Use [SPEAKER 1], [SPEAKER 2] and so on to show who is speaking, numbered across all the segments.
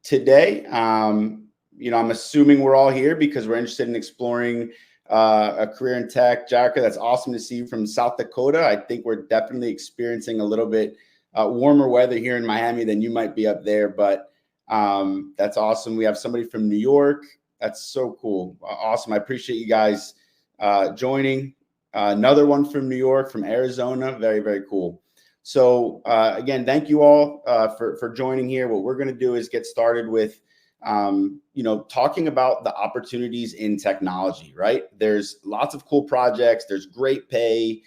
[SPEAKER 1] today, I'm assuming we're all here because we're interested in exploring a career in tech. Jerica, that's awesome to see you from South Dakota. I think we're definitely experiencing a little bit warmer weather here in Miami than you might be up there, but that's awesome. We have somebody from New York. That's so cool. Awesome. I appreciate you guys joining. Another one from New York, from Arizona. Very, very cool. So again, thank you all for joining here. What we're going to do is get started with talking about the opportunities in technology, right? There's lots of cool projects. There's great pay.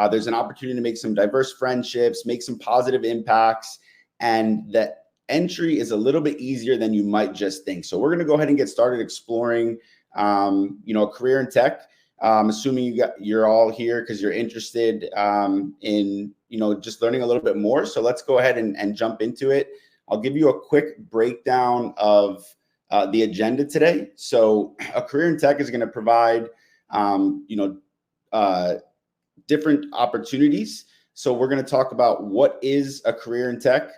[SPEAKER 1] There's an opportunity to make some diverse friendships, make some positive impacts, and that entry is a little bit easier than you might just think. So we're going to go ahead and get started exploring, a career in tech. Assuming you're all here because you're interested in just learning a little bit more. So let's go ahead and jump into it. I'll give you a quick breakdown of the agenda today. So a career in tech is going to provide different opportunities. So we're going to talk about what is a career in tech.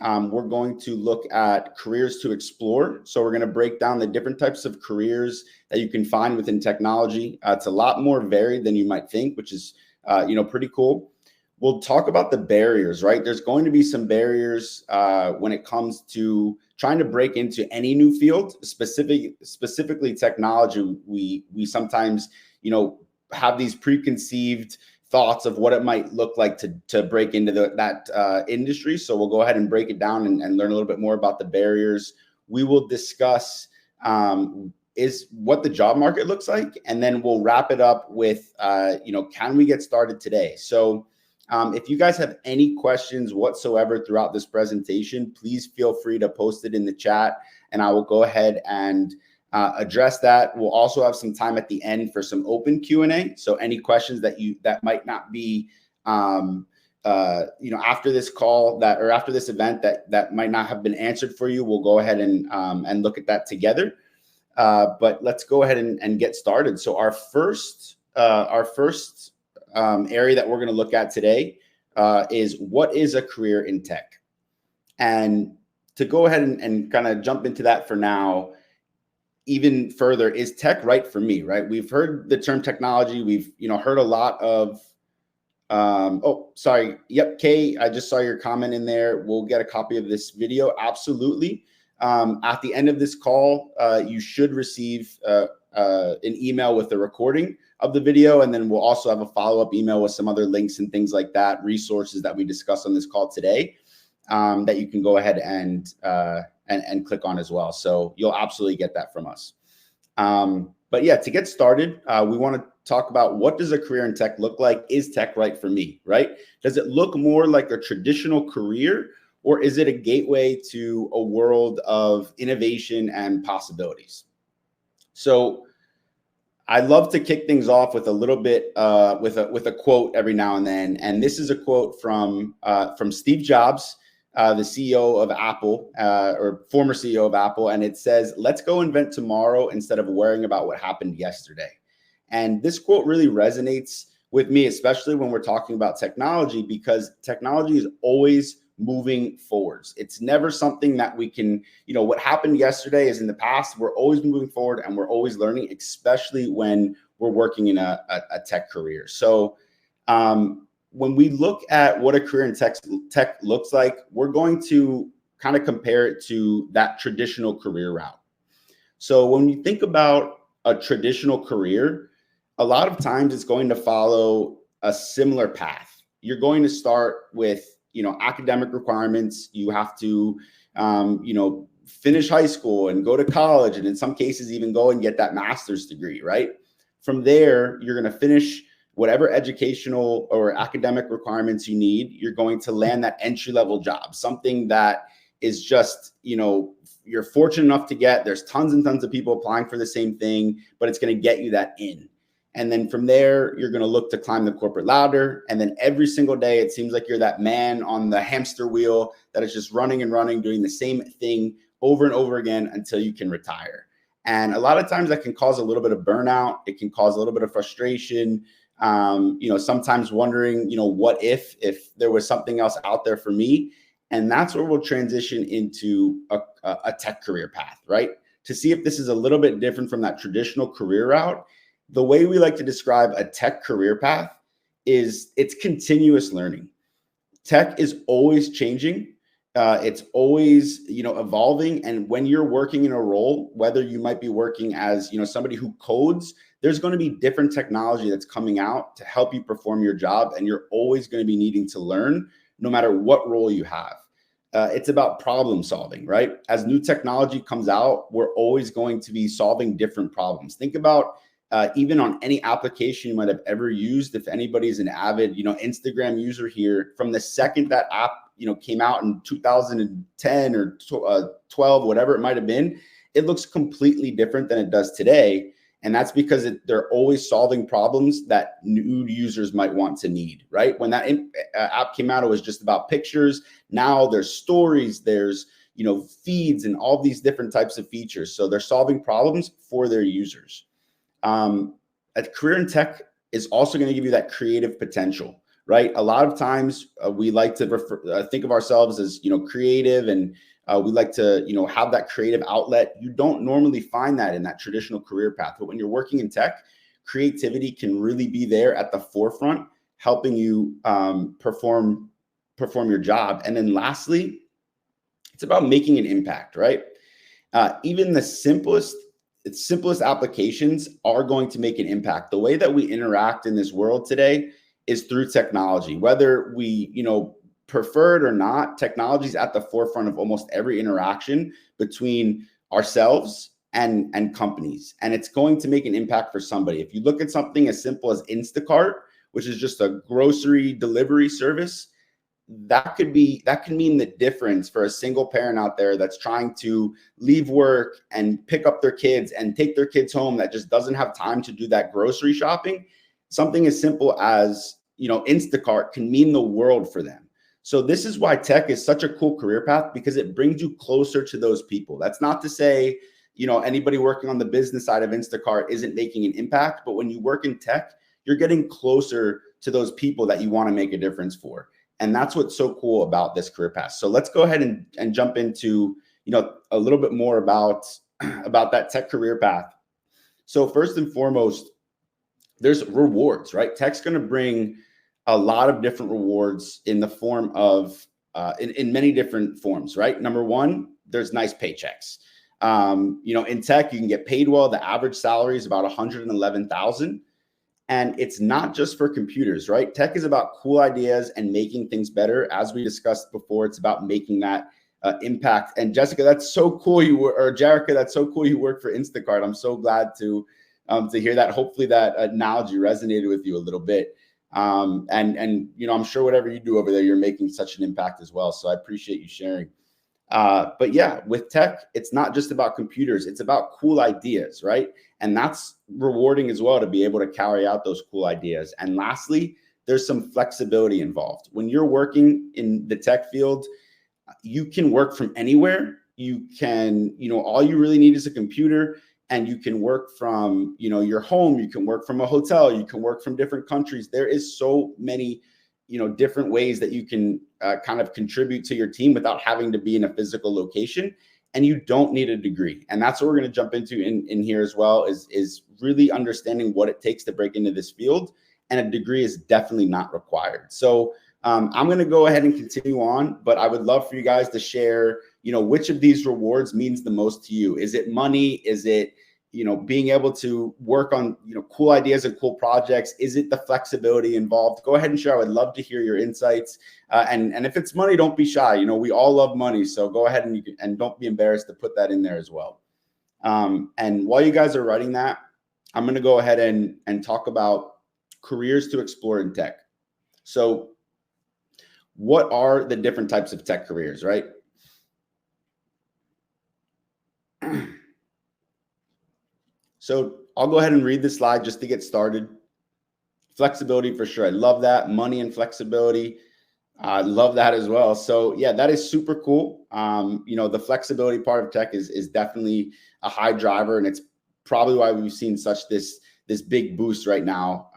[SPEAKER 1] We're going to look at careers to explore. So we're going to break down the different types of careers that you can find within technology. It's a lot more varied than you might think, which is, pretty cool. We'll talk about the barriers, right? There's going to be some barriers when it comes to trying to break into any new field, specifically technology. We sometimes, have these preconceived thoughts of what it might look like to break into that industry. So we'll go ahead and break it down and learn a little bit more about the barriers. We will discuss is what the job market looks like, and then we'll wrap it up with can we get started today? So if you guys have any questions whatsoever throughout this presentation, please feel free to post it in the chat, and I will go ahead and address that. We'll also have some time at the end for some open Q&A. So any questions that might not be, after this call or after this event that might not have been answered for you, we'll go ahead and look at that together. But let's go ahead and get started. So our first area that we're going to look at today is what is a career in tech. And to go ahead and kind of jump into that for now, even further, is tech right for me, right? We've heard the term technology. We've, heard a lot of, Kay, I just saw your comment in there. We'll get a copy of this video. Absolutely. At the end of this call, you should receive an email with the recording of the video. And then we'll also have a follow-up email with some other links and things like that, resources that we discussed on this call today, that you can go ahead and click on as well. So you'll absolutely get that from us. But yeah, to get started, we want to talk about what does a career in tech look like? Is tech right for me, right? Does it look more like a traditional career, or is it a gateway to a world of innovation and possibilities? So I love to kick things off with a little bit with a quote every now and then, and this is a quote from Steve Jobs, the CEO of Apple, or former CEO of Apple, and it says, "Let's go invent tomorrow instead of worrying about what happened yesterday." And this quote really resonates with me, especially when we're talking about technology, because technology is always moving forwards. It's never something that we can, what happened yesterday is in the past. We're always moving forward and we're always learning, especially when we're working in a tech career. So when we look at what a career in tech looks like, we're going to kind of compare it to that traditional career route. So when you think about a traditional career, a lot of times it's going to follow a similar path. You're going to start with academic requirements. You have to, finish high school and go to college, and in some cases even go and get that master's degree, right? From there, you're going to finish whatever educational or academic requirements you need. You're going to land that entry-level job, something that is just, you're fortunate enough to get. There's tons and tons of people applying for the same thing, but it's going to get you that in. And then from there, you're going to look to climb the corporate ladder. And then every single day, it seems like you're that man on the hamster wheel that is just running and running, doing the same thing over and over again until you can retire. And a lot of times that can cause a little bit of burnout. It can cause a little bit of frustration. Sometimes wondering, what if there was something else out there for me. And that's where we'll transition into a tech career path, right? To see if this is a little bit different from that traditional career route. The way we like to describe a tech career path is it's continuous learning. Tech is always changing. It's always, evolving. And when you're working in a role, whether you might be working as, somebody who codes, there's going to be different technology that's coming out to help you perform your job. And you're always going to be needing to learn no matter what role you have. It's about problem solving, right? As new technology comes out, we're always going to be solving different problems. Think about even on any application you might have ever used. If anybody's an avid, Instagram user here, from the second that app, came out in 2010 or 12, whatever it might have been, it looks completely different than it does today. And that's because they're always solving problems that new users might want to need, right? When that app came out, it was just about pictures. Now there's stories, there's, feeds and all these different types of features. So they're solving problems for their users. A career in tech is also going to give you that creative potential, right? A lot of times we like to think of ourselves as, creative, and we like to, have that creative outlet. You don't normally find that in that traditional career path. But when you're working in tech, creativity can really be there at the forefront, helping you perform your job. And then lastly, it's about making an impact, right? Even the simplest applications are going to make an impact. The way that we interact in this world today is through technology. Whether we, prefer it or not, technology is at the forefront of almost every interaction between ourselves and companies. And it's going to make an impact for somebody. If you look at something as simple as Instacart, which is just a grocery delivery service, that can mean the difference for a single parent out there that's trying to leave work and pick up their kids and take their kids home, that just doesn't have time to do that grocery shopping. Something as simple as, Instacart can mean the world for them. So this is why tech is such a cool career path, because it brings you closer to those people. That's not to say, anybody working on the business side of Instacart isn't making an impact, but when you work in tech, you're getting closer to those people that you want to make a difference for. And that's what's so cool about this career path. So let's go ahead and jump into, a little bit more about that tech career path. So first and foremost, there's rewards, right? Tech's going to bring a lot of different rewards in the form of, in many different forms, right? Number one, there's nice paychecks. In tech, you can get paid well. The average salary is about $111,000. And it's not just for computers, right? Tech is about cool ideas and making things better. As we discussed before, it's about making that impact. And Jessica, that's so cool. Jerica, that's so cool. You work for Instacart. I'm so glad to hear that. Hopefully that analogy resonated with you a little bit. And I'm sure whatever you do over there, you're making such an impact as well. So I appreciate you sharing. But yeah, with tech, it's not just about computers. It's about cool ideas, right? And that's rewarding as well, to be able to carry out those cool ideas. And lastly, there's some flexibility involved. When you're working in the tech field, you can work from anywhere. You can, all you really need is a computer, and you can work from, your home. You can work from a hotel. You can work from different countries. There is so many different ways that you can kind of contribute to your team without having to be in a physical location. And you don't need a degree. And that's what we're going to jump into in here as well, is really understanding what it takes to break into this field. And a degree is definitely not required. So I'm going to go ahead and continue on, but I would love for you guys to share, which of these rewards means the most to you. Is it money? Is it, being able to work on, cool ideas and cool projects? Is it the flexibility involved? Go ahead and share. I would love to hear your insights. And if it's money, don't be shy. We all love money. So go ahead and don't be embarrassed to put that in there as well. And while you guys are writing that, I'm going to go ahead and talk about careers to explore in tech. So what are the different types of tech careers, right? So I'll go ahead and read the slide just to get started. Flexibility for sure. I love that. Money and flexibility. I love that as well. So yeah, that is super cool. The flexibility part of tech is definitely a high driver, and it's probably why we've seen such this big boost right now.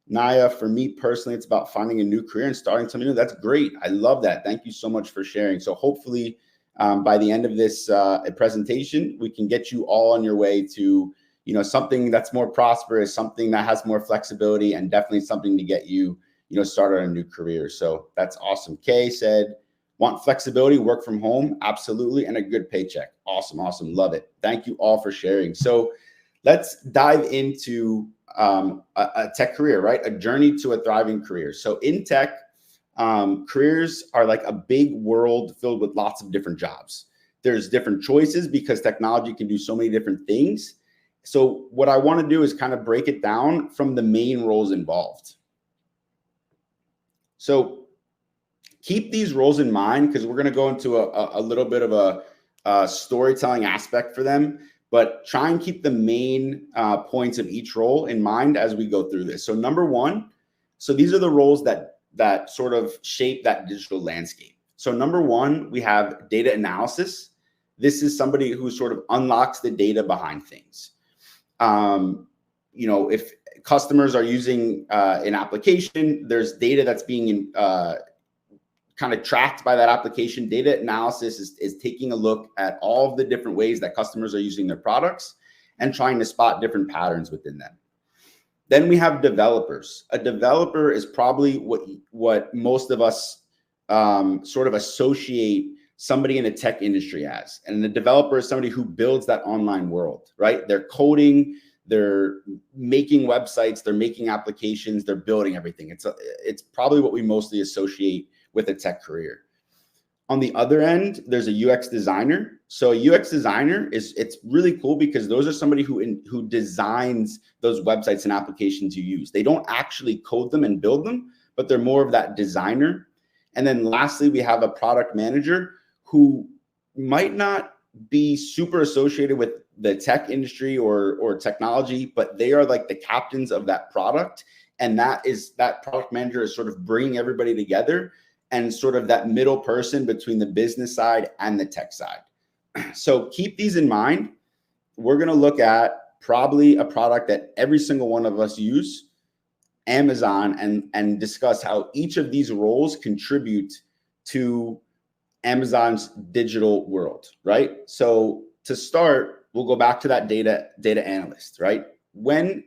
[SPEAKER 1] Naya, for me personally, it's about finding a new career and starting something new. That's great. I love that. Thank you so much for sharing. So hopefully by the end of this presentation, we can get you all on your way to, you know, something that's more prosperous, something that has more flexibility, and definitely something to get you, you know, started on a new career. So that's awesome. Kay said, want flexibility, work from home? Absolutely. And a good paycheck. Awesome. Awesome. Love it. Thank you all for sharing. So let's dive into a tech career, right? A journey to a thriving career. So in tech, careers are like a big world filled with lots of different jobs. There's different choices because technology can do so many different things. So what I want to do is kind of break it down from the main roles involved. So keep these roles in mind because we're going to go into a little bit of a storytelling aspect for them, but try and keep the main points of each role in mind as we go through this. So number one, so these are the roles that sort of shape that digital landscape. So number one, we have data analysis. This is somebody who sort of unlocks the data behind things. You know, if customers are using an application, there's data that's being kind of tracked by that application. Data analysis is taking a look at all of the different ways that customers are using their products and trying to spot different patterns within them. Then we have developers. A developer is probably what most of us sort of associate somebody in a tech industry as. And the developer is somebody who builds that online world, right? They're coding, they're making websites, they're making applications, they're building everything. It's probably what we mostly associate with a tech career. On the other end, there's a UX designer. So a UX designer it's really cool because those are somebody who designs those websites and applications you use. They don't actually code them and build them, but they're more of that designer. And then lastly, we have a product manager who might not be super associated with the tech industry or technology, but they are like the captains of that product. And that product manager is sort of bringing everybody together and sort of that middle person between the business side and the tech side. So keep these in mind. We're going to look at probably a product that every single one of us use, Amazon, and discuss how each of these roles contribute to Amazon's digital world, right? So to start, we'll go back to that data analyst, right? When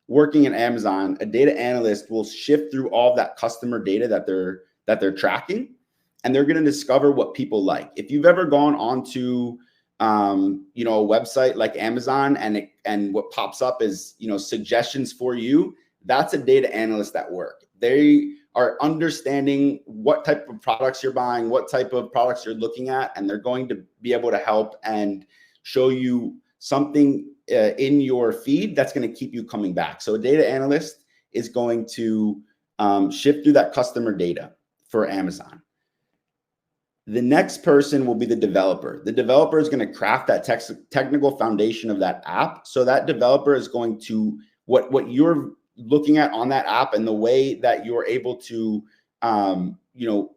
[SPEAKER 1] working at Amazon, a data analyst will shift through all of that customer data that they're tracking, and they're going to discover what people like. If you've ever gone onto you know, a website like Amazon and what pops up is, you know, suggestions for you, that's a data analyst at work. They are understanding what type of products you're buying, what type of products you're looking at, and they're going to be able to help and show you something in your feed that's going to keep you coming back. So a data analyst is going to shift through that customer data for Amazon. The next person will be the developer. The developer is going to craft that technical foundation of that app. So that developer is going to, what you're looking at on that app and the way that you're able to, you know,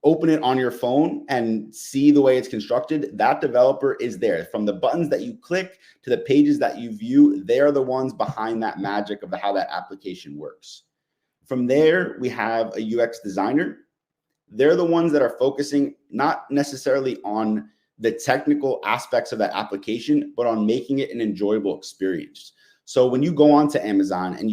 [SPEAKER 1] open it on your phone and see the way it's constructed, that developer is there. From the buttons that you click to the pages that you view, they're the ones behind that magic of how that application works. From there, we have a UX designer. They're the ones that are focusing not necessarily on the technical aspects of that application, but on making it an enjoyable experience. So when you go onto Amazon and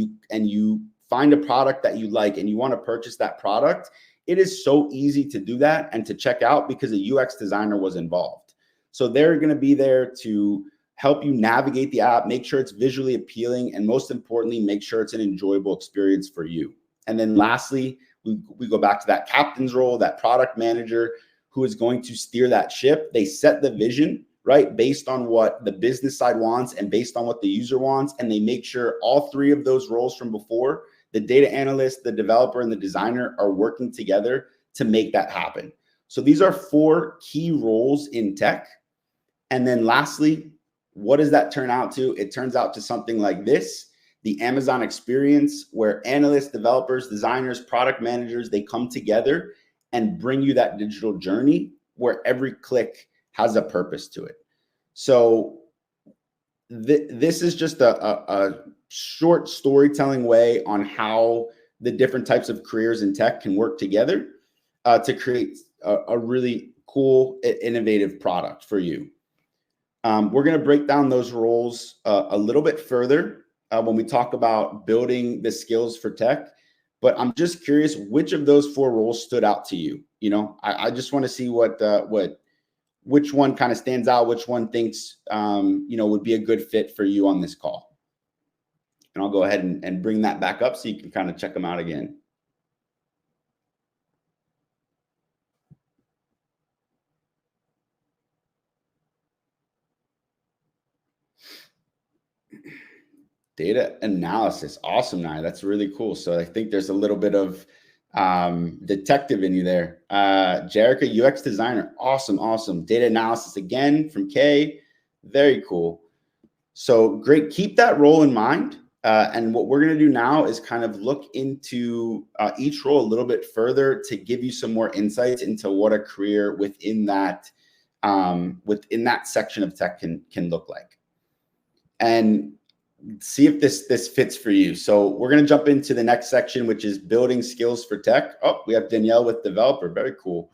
[SPEAKER 1] you find a product that you like and you want to purchase that product, it is so easy to do that and to check out because a UX designer was involved. So they're going to be there to help you navigate the app, make sure it's visually appealing, and most importantly, make sure it's an enjoyable experience for you. And then lastly, we go back to that captain's role, that product manager who is going to steer that ship. They set the vision, right, based on what the business side wants and based on what the user wants. And they make sure all three of those roles from before, the data analyst, the developer, and the designer, are working together to make that happen. So these are 4 key roles in tech. And then lastly, what does that turn out to? It turns out to something like this. The Amazon experience, where analysts, developers, designers, product managers, they come together and bring you that digital journey where every click has a purpose to it. So this is just a short storytelling way on how the different types of careers in tech can work together to create a really cool, innovative product for you. We're going to break down those roles a little bit further when we talk about building the skills for tech. But I'm just curious, which of those 4 roles stood out to you? I just want to see which one kind of stands out, which one thinks would be a good fit for you on this call. And I'll go ahead and bring that back up so you can kind of check them out again. Data analysis. Awesome, Nai. That's really cool. So I think there's a little bit of detective in you there. Jerica, UX designer. Awesome. Data analysis again from Kay. Very cool. So great. Keep that role in mind. And what we're going to do now is kind of look into each role a little bit further to give you some more insights into what a career within that section of tech can look like, and see if this fits for you. So we're going to jump into the next section, which is building skills for tech. Oh, we have Danielle with developer. Very cool.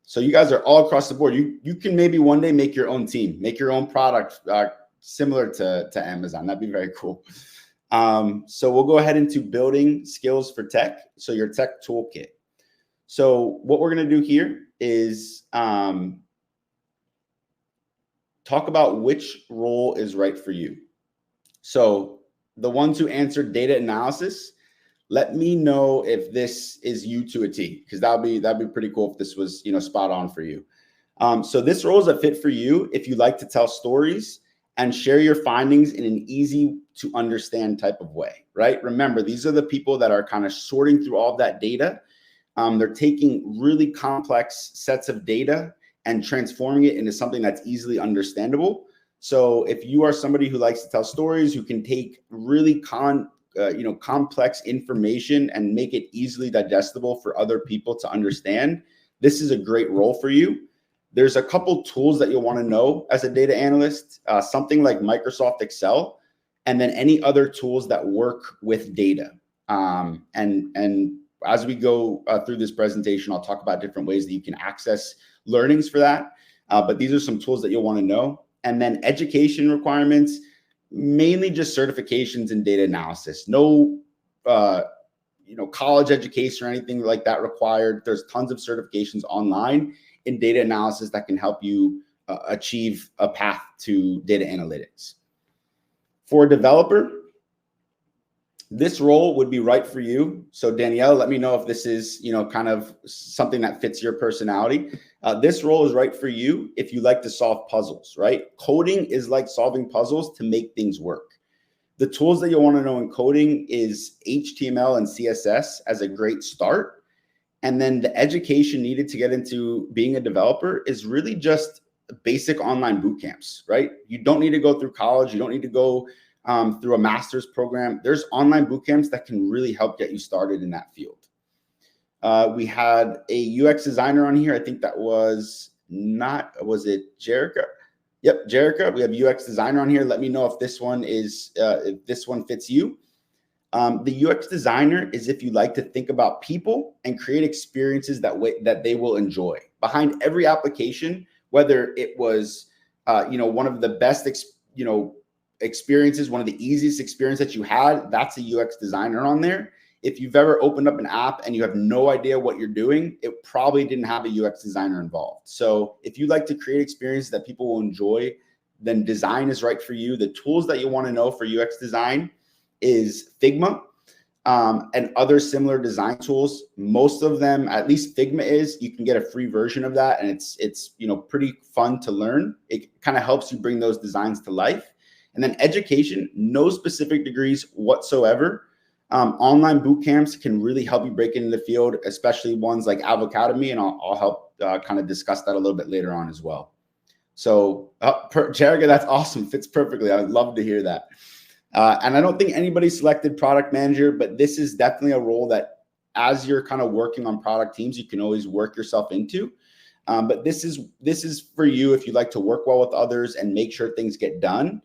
[SPEAKER 1] So you guys are all across the board. You can maybe one day make your own team, make your own product similar to Amazon. That'd be very cool. So we'll go ahead into building skills for tech. So your tech toolkit. So what we're going to do here is talk about which role is right for you. So the ones who answered data analysis, let me know if this is you to a T, because that'd be pretty cool if this was spot on for you. So this role is a fit for you if you like to tell stories and share your findings in an easy to understand type of way, right? Remember, these are the people that are kind of sorting through all of that data. They're taking really complex sets of data and transforming it into something that's easily understandable. So if you are somebody who likes to tell stories, who can take really complex information and make it easily digestible for other people to understand, this is a great role for you. There's a couple tools that you'll want to know as a data analyst, something like Microsoft Excel, and then any other tools that work with data. And as we go through this presentation, I'll talk about different ways that you can access learnings for that. But these are some tools that you'll want to know. And then education requirements, mainly just certifications in data analysis. No, college education or anything like that required. There's tons of certifications online in data analysis that can help you achieve a path to data analytics. For a developer, this role would be right for you. So Danielle, let me know if this is, kind of something that fits your personality. This role is right for you if you like to solve puzzles, right? Coding is like solving puzzles to make things work. The tools that you'll want to know in coding is HTML and CSS as a great start. And then the education needed to get into being a developer is really just basic online boot camps, right? You don't need to go through college. You don't need to go through a master's program. There's online boot camps that can really help get you started in that field. We had a UX designer on here. I think that was it Jerica? Yep, Jerica. We have UX designer on here. Let me know if this one fits you. The UX designer is if you like to think about people and create experiences that they will enjoy. Behind every application, whether it was one of the best experiences, one of the easiest experiences that you had, that's a UX designer on there. If you've ever opened up an app and you have no idea what you're doing, it probably didn't have a UX designer involved. So if you like to create experiences that people will enjoy, then design is right for you. The tools that you want to know for UX design is Figma and other similar design tools. Most of them, at least Figma you can get a free version of that, and it's pretty fun to learn. It kind of helps you bring those designs to life. And then education, no specific degrees whatsoever. Online boot camps can really help you break into the field, especially ones like Avocademy, and I'll help kind of discuss that a little bit later on as well. So, Jerica, that's awesome. Fits perfectly. I would love to hear that. And I don't think anybody selected product manager, but this is definitely a role that as you're kind of working on product teams, you can always work yourself into. But this is for you if you like to work well with others and make sure things get done.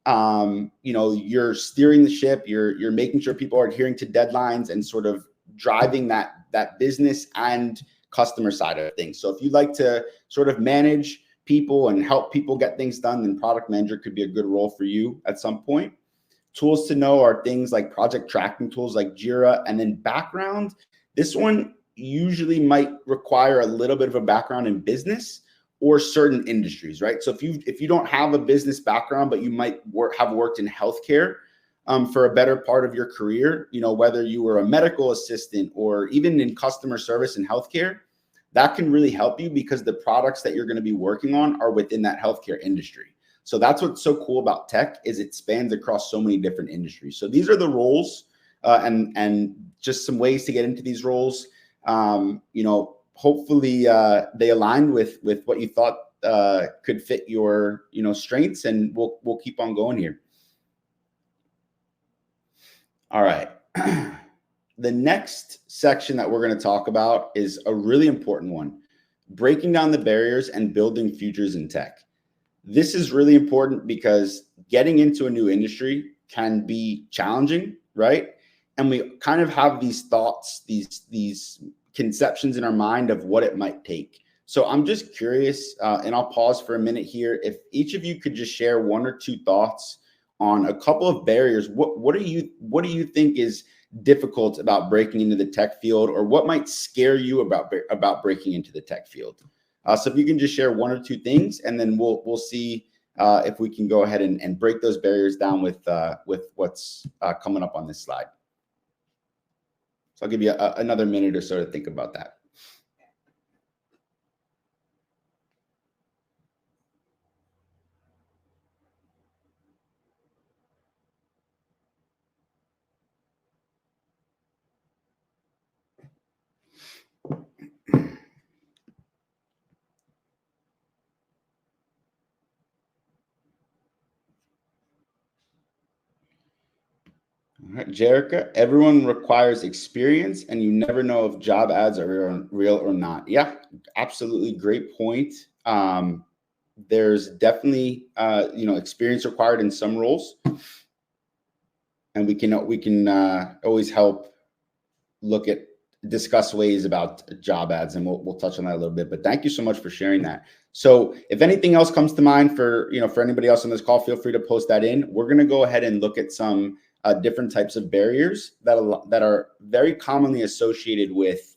[SPEAKER 1] You're steering the ship, you're making sure people are adhering to deadlines and sort of driving that business and customer side of things. So if you'd like to sort of manage people and help people get things done, then product manager could be a good role for you at some point. Tools to know are things like project tracking tools like Jira, and then background. This one usually might require a little bit of a background in business or certain industries, right? So if you don't have a business background, but you might have worked in healthcare for a better part of your career, whether you were a medical assistant or even in customer service in healthcare, that can really help you because the products that you're going to be working on are within that healthcare industry. So that's what's so cool about tech is it spans across so many different industries. So these are the roles and just some ways to get into these roles. Hopefully they aligned with what you thought could fit your strengths, and we'll keep on going here. All right. The next section that we're going to talk about is a really important one: breaking down the barriers and building futures in tech. This is really important because getting into a new industry can be challenging, right? And we kind of have these thoughts, these conceptions in our mind of what it might take. So I'm just curious, and I'll pause for a minute here. If each of you could just share one or two thoughts on a couple of barriers, what do you think is difficult about breaking into the tech field, or what might scare you about breaking into the tech field? So if you can just share one or two things, and then we'll see if we can go ahead and break those barriers down with what's coming up on this slide. So I'll give you another minute or so to think about that. All right, Jerica, everyone requires experience, and you never know if job ads are real or not. Yeah, absolutely. Great point. There's definitely, experience required in some roles, and we can always help discuss ways about job ads, and we'll touch on that a little bit. But thank you so much for sharing that. So if anything else comes to mind for anybody else on this call, feel free to post that in. We're going to go ahead and look at some different types of barriers that are very commonly associated with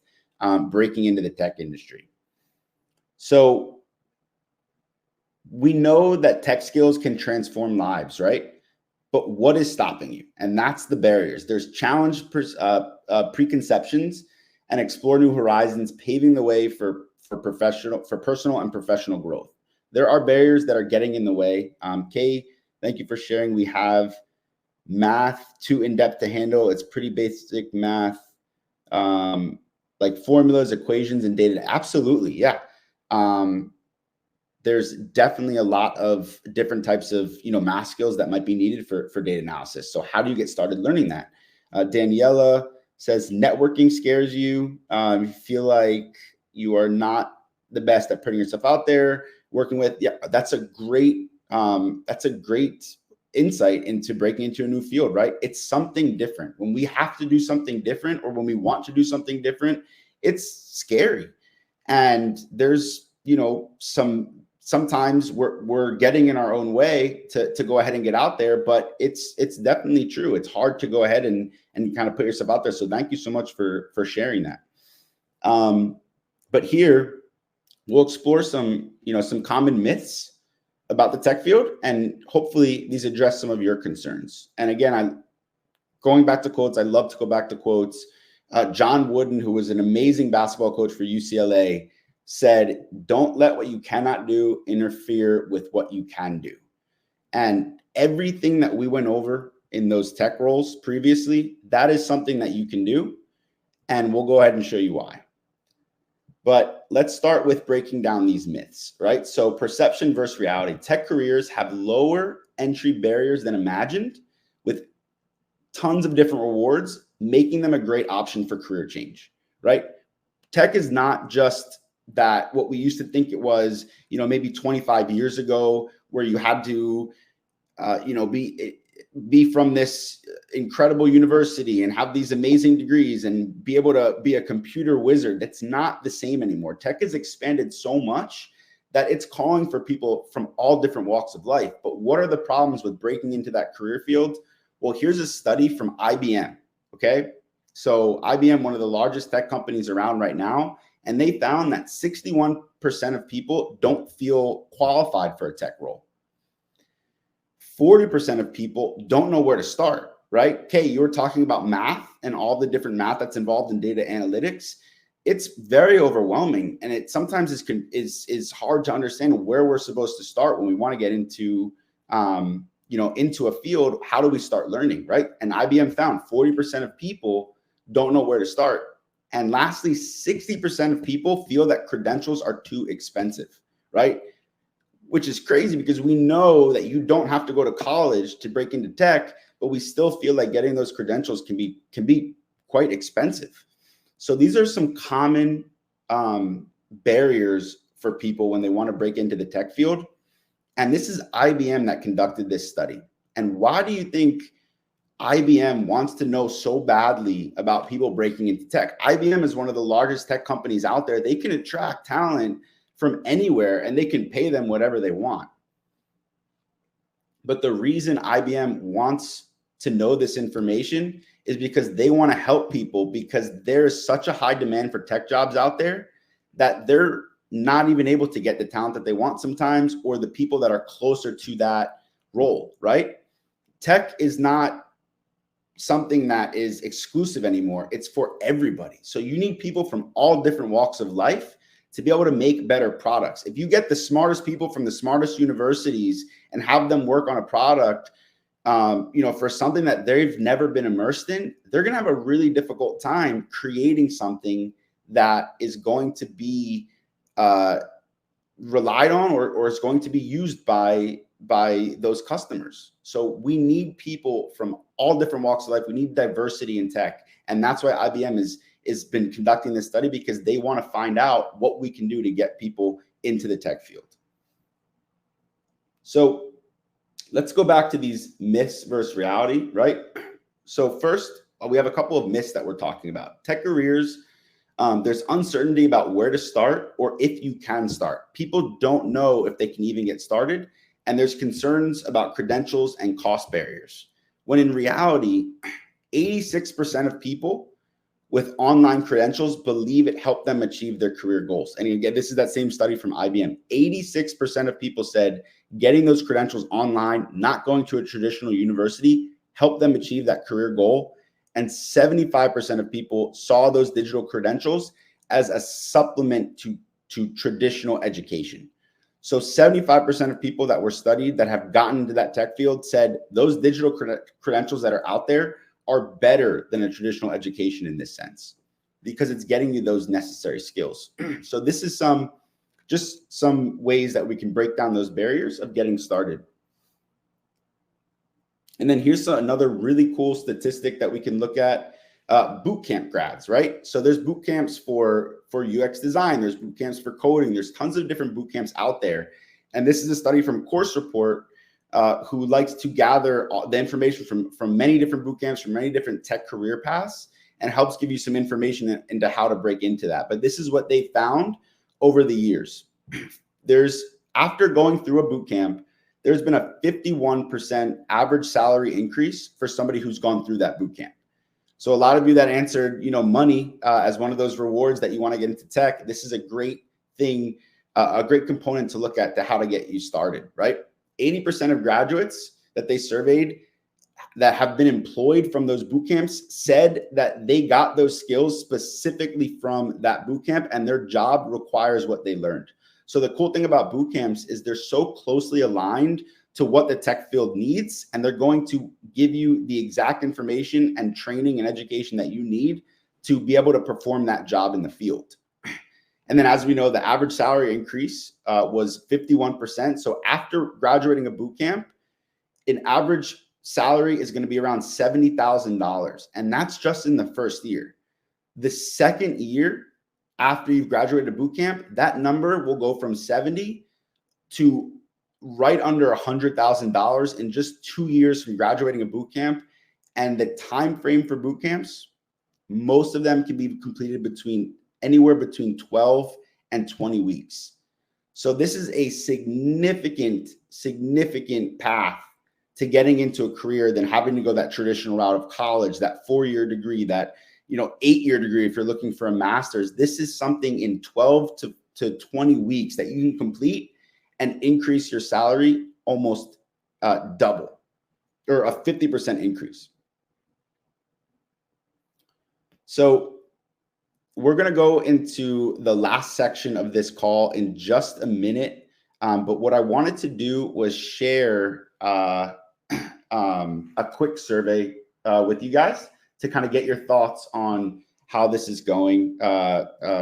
[SPEAKER 1] breaking into the tech industry. So we know that tech skills can transform lives, right? But what is stopping you? And that's the barriers. There's challenge preconceptions and explore new horizons, paving the way for personal and professional growth. There are barriers that are getting in the way. Kay, thank you for sharing. We have math too in-depth to handle. It's pretty basic math, like formulas, equations, and data. Absolutely, yeah. There's definitely a lot of different types of math skills that might be needed for data analysis. So how do you get started learning that? Daniela says networking scares you. You feel like you are not the best at putting yourself out there, working with. Yeah, that's a great insight into breaking into a new field, right? It's something different. When we have to do something different, or when we want to do something different, it's scary. And there's, sometimes we're getting in our own way to go ahead and get out there, but it's definitely true. It's hard to go ahead and kind of put yourself out there. So thank you so much for sharing that. But here we'll explore some common myths about the tech field, and hopefully these address some of your concerns. And again, going back to quotes, I love to go back to quotes. John Wooden, who was an amazing basketball coach for UCLA, said, "Don't let what you cannot do interfere with what you can do." And everything that we went over in those tech roles previously, that is something that you can do. And we'll go ahead and show you why. But let's start with breaking down these myths, right? So perception versus reality. Tech careers have lower entry barriers than imagined, with tons of different rewards, making them a great option for career change, right? Tech is not just what we used to think it was, maybe 25 years ago, where you had to be from this incredible university and have these amazing degrees and be able to be a computer wizard. That's not the same anymore. Tech has expanded so much that it's calling for people from all different walks of life. But what are the problems with breaking into that career field? Well, here's a study from IBM. Okay. So IBM, one of the largest tech companies around right now, and they found that 61% of people don't feel qualified for a tech role. 40% of people don't know where to start, right? Kay, you were talking about math and all the different math that's involved in data analytics. It's very overwhelming, and it sometimes is hard to understand where we're supposed to start when we want to get into into a field. How do we start learning, right? And IBM found 40% of people don't know where to start. And lastly, 60% of people feel that credentials are too expensive, right? Which is crazy because we know that you don't have to go to college to break into tech, but we still feel like getting those credentials can be quite expensive. So these are some common barriers for people when they want to break into the tech field. And this is IBM that conducted this study. And why do you think IBM wants to know so badly about people breaking into tech? IBM is one of the largest tech companies out there. They can attract talent from anywhere and they can pay them whatever they want. But the reason IBM wants to know this information is because they want to help people, because there's such a high demand for tech jobs out there that they're not even able to get the talent that they want sometimes, or the people that are closer to that role, right? Tech is not something that is exclusive anymore. It's for everybody. So you need people from all different walks of life to be able to make better products. If you get the smartest people from the smartest universities and have them work on a product, for something that they've never been immersed in, they're going to have a really difficult time creating something that is going to be relied on or is going to be used by those customers. So we need people from all different walks of life. We need diversity in tech. And that's why IBM has been conducting this study, because they want to find out what we can do to get people into the tech field. So let's go back to these myths versus reality, right? So first, we have a couple of myths that we're talking about. Tech careers, there's uncertainty about where to start or if you can start. People don't know if they can even get started. And there's concerns about credentials and cost barriers. When in reality, 86% of people with online credentials believe it helped them achieve their career goals. And again, this is that same study from IBM. 86% of people said getting those credentials online, not going to a traditional university, helped them achieve that career goal. And 75% of people saw those digital credentials as a supplement to traditional education. So 75% of people that were studied that have gotten into that tech field said those digital credentials that are out there are better than a traditional education in this sense, because it's getting you those necessary skills. So this is just some ways that we can break down those barriers of getting started. And then here's another really cool statistic that we can look at. Boot camp grads, right? So there's boot camps for UX design, there's boot camps for coding, there's tons of different boot camps out there. And this is a study from Course Report, who likes to gather the information from many different boot camps, from many different tech career paths, and helps give you some information into how to break into that. But this is what they found over the years. After going through a boot camp, there's been a 51% average salary increase for somebody who's gone through that boot camp. So a lot of you that answered, money as one of those rewards that you want to get into tech, this is a great thing, a great component to look at to how to get you started, right? 80% of graduates that they surveyed that have been employed from those boot camps said that they got those skills specifically from that boot camp, and their job requires what they learned. So the cool thing about boot camps is they're so closely aligned to what the tech field needs, and they're going to give you the exact information and training and education that you need to be able to perform that job in the field. And then, as we know, the average salary increase was 51%. So after graduating a boot camp, an average salary is going to be around $70,000. And that's just in the first year. The second year after you've graduated a boot camp, that number will go from 70 to right under $100,000 in just 2 years from graduating a boot camp. And the time frame for boot camps, most of them can be completed anywhere between 12 and 20 weeks. So this is a significant path to getting into a career than having to go that traditional route of college, that 4-year degree, that 8-year degree if you're looking for a master's. This is something in 12 to 20 weeks that you can complete and increase your salary almost double, or a 50% increase. So we're going to go into the last section of this call in just a minute. But what I wanted to do was share a quick survey with you guys to kind of get your thoughts on how this is going,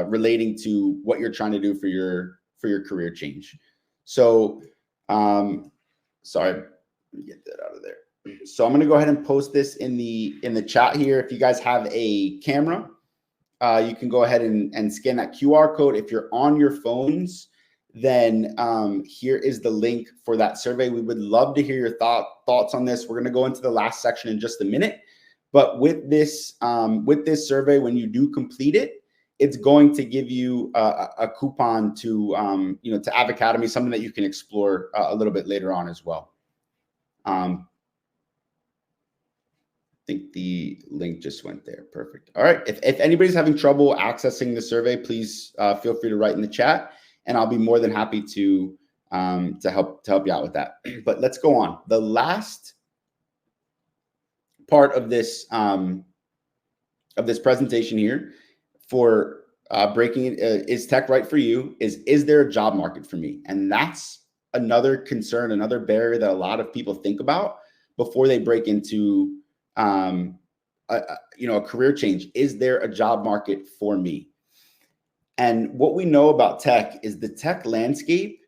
[SPEAKER 1] relating to what you're trying to do for your career change. So, sorry, let me get that out of there. So I'm going to go ahead and post this in the chat here. If you guys have a camera, you can go ahead and scan that QR code. If you're on your phones, then here is the link for that survey. We would love to hear your thoughts on this. We're going to go into the last section in just a minute. But with this survey, when you do complete it, it's going to give you a coupon to to Av Academy, something that you can explore a little bit later on as well. I think the link just went there. Perfect. All right. If anybody's having trouble accessing the survey, please feel free to write in the chat, and I'll be more than happy to help you out with that. But let's go on. The last part of this presentation here for breaking it, is tech right for you? Is there a job market for me? And that's another concern, another barrier that a lot of people think about before they break into a career change. Is there a job market for me? And what we know about tech is the tech landscape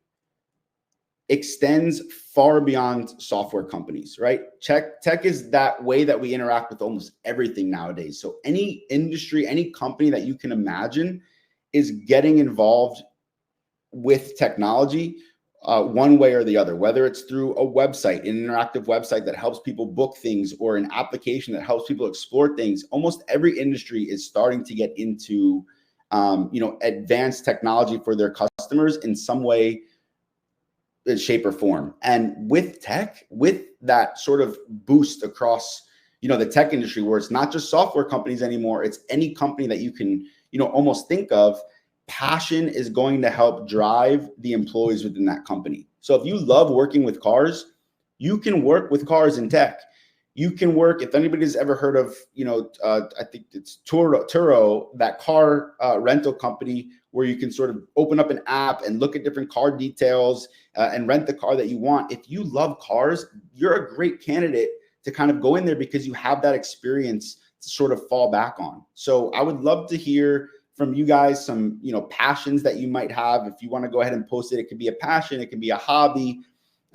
[SPEAKER 1] extends far beyond software companies, right? Tech is that way that we interact with almost everything nowadays. So any industry, any company that you can imagine is getting involved with technology one way or the other, whether it's through a website, an interactive website that helps people book things, or an application that helps people explore things. Almost every industry is starting to get into advanced technology for their customers in some way, shape, or form. And with tech, with that sort of boost across the tech industry, where it's not just software companies anymore, it's any company that you can almost think of, passion is going to help drive the employees within that company. So if you love working with cars, you can work with cars in tech. You can work, if anybody's ever heard of, I think it's Turo, that car rental company where you can sort of open up an app and look at different car details and rent the car that you want. If you love cars, you're a great candidate to kind of go in there because you have that experience to sort of fall back on. So I would love to hear from you guys some, passions that you might have. If you want to go ahead and post it, it could be a passion, it could be a hobby,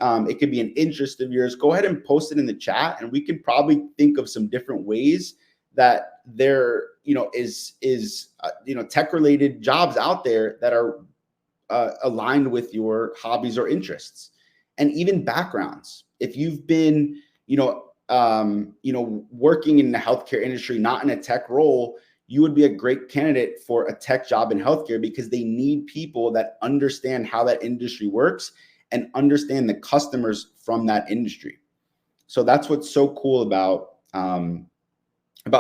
[SPEAKER 1] it could be an interest of yours. Go ahead and post it in the chat, and we can probably think of some different ways that there, is tech-related jobs out there that are aligned with your hobbies or interests, and even backgrounds. If you've been, working in the healthcare industry, not in a tech role, you would be a great candidate for a tech job in healthcare because they need people that understand how that industry works and understand the customers from that industry. So that's what's so cool about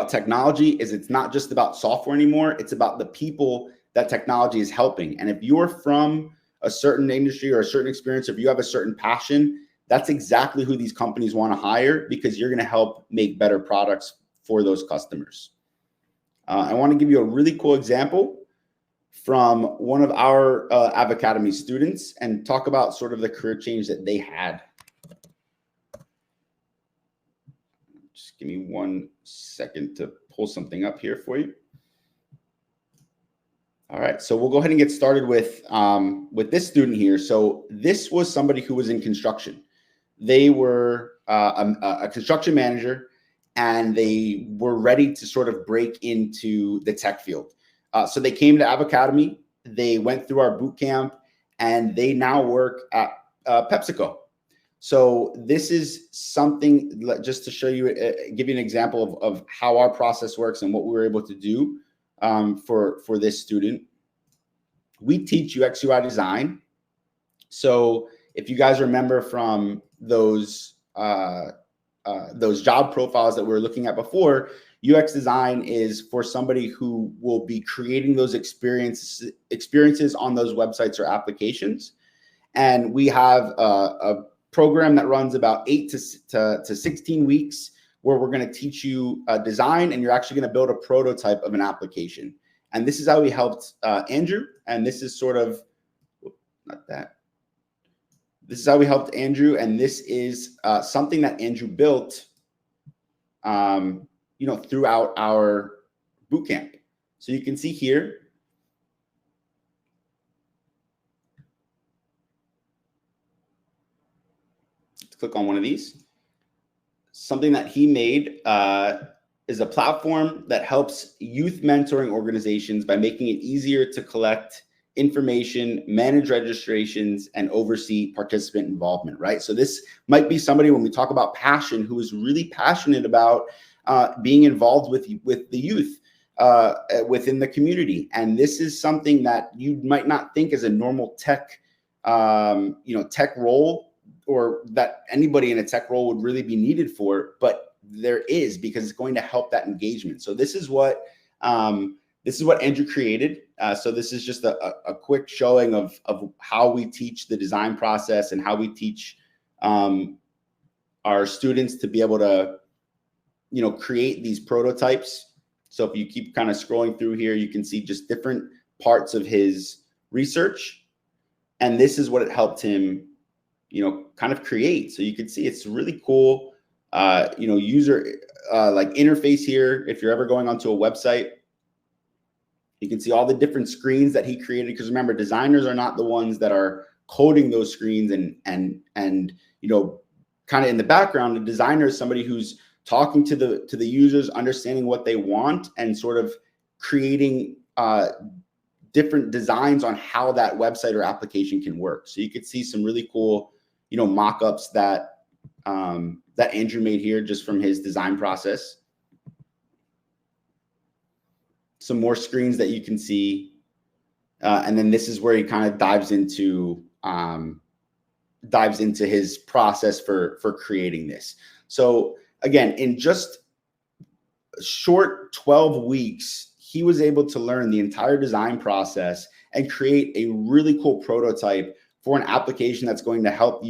[SPEAKER 1] technology, is it's not just about software anymore. It's about the people that technology is helping. And if you're from a certain industry or a certain experience, if you have a certain passion, that's exactly who these companies want to hire, because you're going to help make better products for those customers. I want to give you a really cool example from one of our Av Academy students and talk about sort of the career change that they had. Just give me 1 second to pull something up here for you. All right, so we'll go ahead and get started with this student here. So this was somebody who was in construction. They were a construction manager, and they were ready to sort of break into the tech field. So they came to Av Academy, they went through our boot camp, and they now work at PepsiCo. So this is something just to show you, give you an example of how our process works and what we were able to do for this student. We teach UX UI design. So if you guys remember from those job profiles that we were looking at before, UX design is for somebody who will be creating those experiences on those websites or applications. And we have a program that runs about 8 to 16 weeks where we're going to teach you design, and you're actually going to build a prototype of an application. And this is how we helped Andrew. And this is sort of, not that. This is how we helped Andrew. And this is something that Andrew built, throughout our bootcamp. So you can see here, let's click on one of these. Something that he made is a platform that helps youth mentoring organizations by making it easier to collect information, manage registrations, and oversee participant involvement, right? So this might be somebody, when we talk about passion, who is really passionate about being involved with the youth within the community. And this is something that you might not think is a normal tech, tech role, or that anybody in a tech role would really be needed for, but there is, because it's going to help that engagement. So this is what Andrew created. So this is just a quick showing of how we teach the design process and how we teach our students to be able to, create these prototypes. So if you keep kind of scrolling through here, you can see just different parts of his research. And this is what it helped him, kind of create. So you can see it's really cool, user like interface here. If you're ever going onto a website, you can see all the different screens that he created. Because remember, designers are not the ones that are coding those screens and kind of in the background. A designer is somebody who's talking to the users, understanding what they want, and sort of creating different designs on how that website or application can work. So you could see some really cool, mock-ups that Andrew made here just from his design process. Some more screens that you can see. And then this is where he kind of dives into his process for creating this. So again, in just a short 12 weeks, he was able to learn the entire design process and create a really cool prototype for an application that's going to help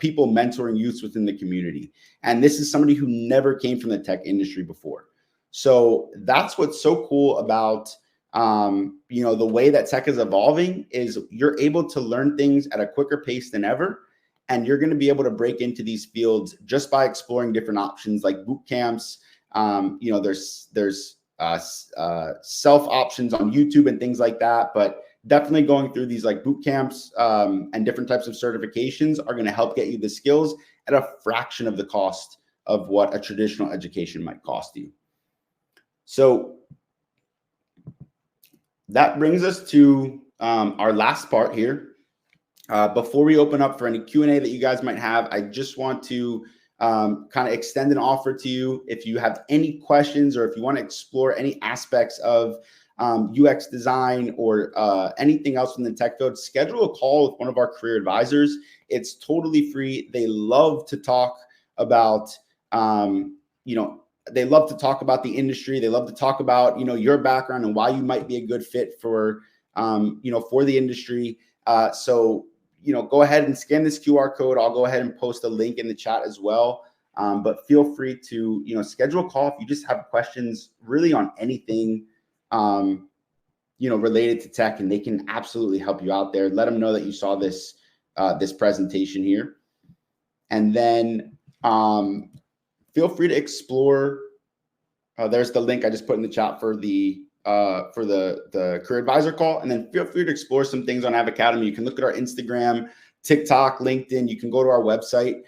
[SPEAKER 1] people mentoring youths within the community. And this is somebody who never came from the tech industry before. So that's what's so cool about the way that tech is evolving, is you're able to learn things at a quicker pace than ever. And you're going to be able to break into these fields just by exploring different options like boot camps. There's self options on YouTube and things like that. But definitely going through these like boot camps and different types of certifications are going to help get you the skills at a fraction of the cost of what a traditional education might cost you. So that brings us to our last part here. Before we open up for any Q&A that you guys might have, I just want to kind of extend an offer to you. If you have any questions, or if you want to explore any aspects of UX design or anything else in the tech field, schedule a call with one of our career advisors. It's totally free. They love to talk about, they love to talk about the industry. They love to talk about, your background and why you might be a good fit for, for the industry. So go ahead and scan this QR code. I'll go ahead and post a link in the chat as well. But feel free to, schedule a call if you just have questions really on anything, related to tech, and they can absolutely help you out there. Let them know that you saw this, this presentation here. And then feel free to explore. There's the link I just put in the chat for the career advisor call. And then feel free to explore some things on Av Academy. You can look at our Instagram, TikTok, LinkedIn. You can go to our website.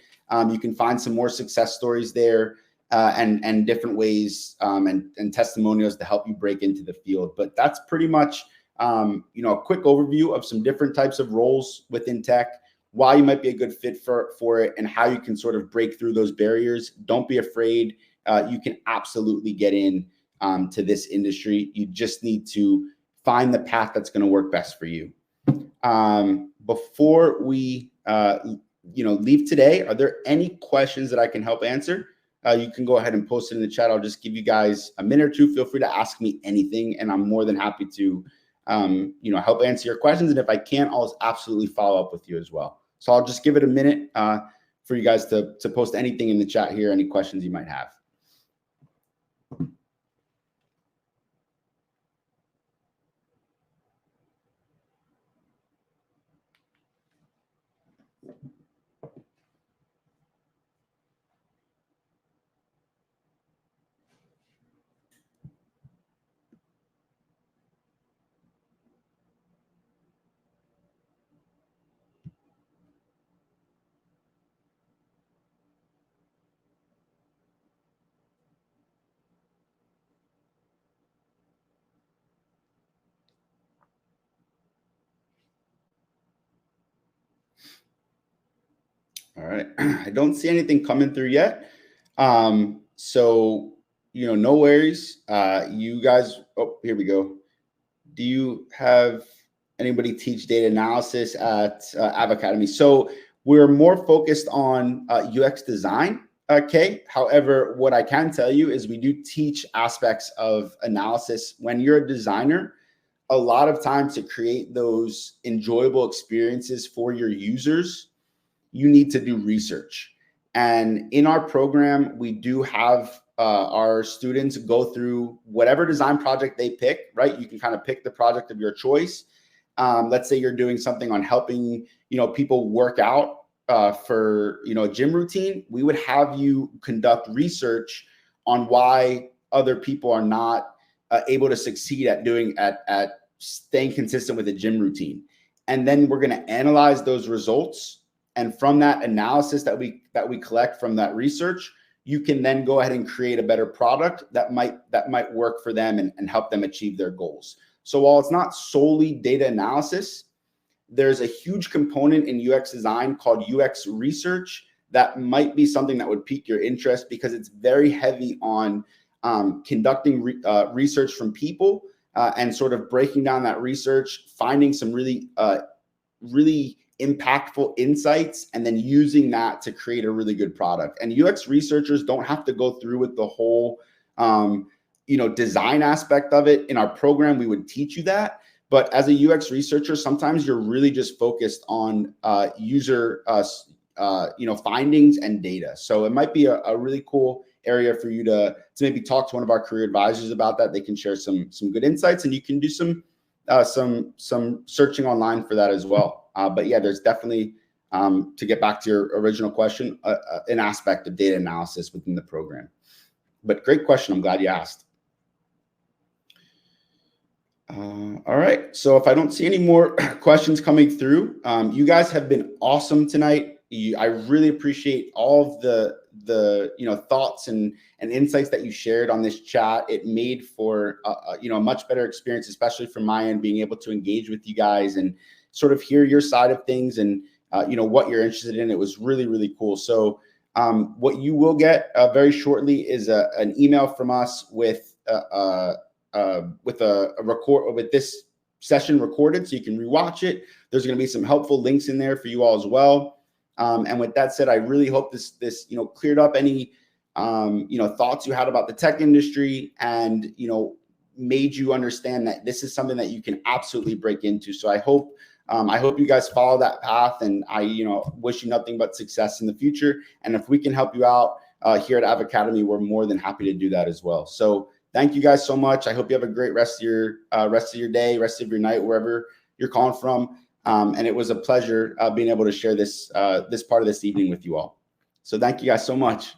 [SPEAKER 1] You can find some more success stories there and different ways and testimonials to help you break into the field. But that's pretty much, a quick overview of some different types of roles within tech. why you might be a good fit for it, and how you can sort of break through those barriers. Don't be afraid. You can absolutely get in to this industry. You just need to find the path that's going to work best for you. Before we leave today, are there any questions that I can help answer? You can go ahead and post it in the chat. I'll just give you guys a minute or two. Feel free to ask me anything, and I'm more than happy to help answer your questions. And if I can't, I'll absolutely follow up with you as well. So I'll just give it a minute for you guys to post anything in the chat here, any questions you might have. All right. I don't see anything coming through yet. So, no worries. You guys, oh, here we go. Do you have anybody teach data analysis at AveAcademy? So we're more focused on UX design. Okay. However, what I can tell you is we do teach aspects of analysis. When you're a designer, a lot of times to create those enjoyable experiences for your users, you need to do research. And in our program, we do have our students go through whatever design project they pick, right? You can kind of pick the project of your choice. Let's say you're doing something on helping, people work out for, a gym routine. We would have you conduct research on why other people are not able to succeed at staying consistent with a gym routine. And then we're going to analyze those results. And from that analysis that we collect from that research, you can then go ahead and create a better product that might work for them and help them achieve their goals. So while it's not solely data analysis, there's a huge component in UX design called UX research that might be something that would pique your interest, because it's very heavy on conducting research from people and sort of breaking down that research, finding some really impactful insights, and then using that to create a really good product. And UX researchers don't have to go through with the whole, design aspect of it. In our program, we would teach you that. But as a UX researcher, sometimes you're really just focused on user, findings and data. So it might be a really cool area for you to maybe talk to one of our career advisors about that. They can share some good insights, and you can do some searching online for that as well. But yeah, there's definitely, to get back to your original question, an aspect of data analysis within the program. But great question. I'm glad you asked. All right. So if I don't see any more questions coming through, you guys have been awesome tonight. I really appreciate all of the thoughts and insights that you shared on this chat. It made for a much better experience, especially from my end, being able to engage with you guys and sort of hear your side of things and what you're interested in. It was really, really cool. So what you will get very shortly is an email from us with a record with this session recorded, so you can rewatch it. There's going to be some helpful links in there for you all as well. And with that said, I really hope this cleared up any thoughts you had about the tech industry, and made you understand that this is something that you can absolutely break into. So I hope you guys follow that path, and I wish you nothing but success in the future. And if we can help you out here at AveAcademy, we're more than happy to do that as well. So thank you guys so much. I hope you have a great rest of your day, rest of your night, wherever you're calling from. And it was a pleasure being able to share this part of this evening with you all. So thank you guys so much.